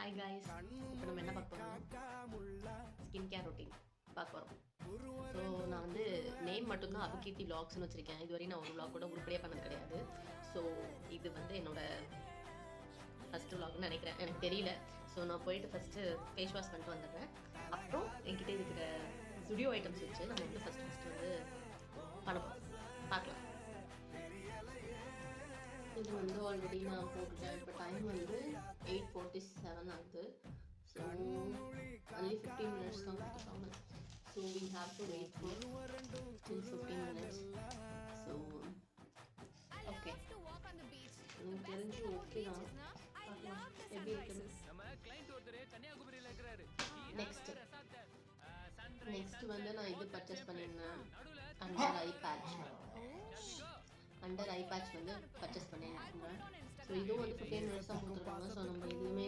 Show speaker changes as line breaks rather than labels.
Hi guys, இப்போ நம்ம என்ன பார்க்க போகிறோம்னா ஸ்கின் கேர் ரொட்டீன் பார்க்க போகிறோம். ஸோ நான் வந்து நேம் மட்டும்தான் அபிகீர்த்தி விலாக்ஸ்னு வச்சுருக்கேன். இதுவரையும் நான் ஒரு விலாக் கூட உருப்படியாக பண்ணது கிடையாது. ஸோ இது வந்து என்னோட ஃபஸ்ட்டு விலாக்னு நினைக்கிறேன், எனக்கு தெரியல. ஸோ நான் போயிட்டு ஃபஸ்ட்டு ஃபேஸ் வாஷ் பண்ணிட்டு வந்துடுறேன். அப்புறம் என்கிட்ட இருக்கிற ஸ்டுடியோ ஐட்டம்ஸ் வச்சு நம்ம வந்து ஃபஸ்ட்டு வந்து பண்ண பார்க்கலாம். இது வந்து ஆல்ரெடி நான் போட்டுட்டேன். இப்போ டைம் வந்து 8:47 ஆகுது. ஸோ only 15 minutes தான் கொடுத்துருக்காங்க. So we have to wait for till 15 minutes. So okay, எனக்கு தெரிஞ்சு ஓகே தான். எப்படி இருக்குது? நெக்ஸ்ட் வந்து நான் இது பர்ச்சேஸ் பண்ணியிருந்தேன், அண்டர் ஐ பேட்ச் வந்து பர்ச்சேஸ் பண்ணியிருக்கேன். ஸோ இதுவும் வந்து 15 minutes தான் கொடுத்துருக்காங்க. ஸோ நம்ம இதுவுமே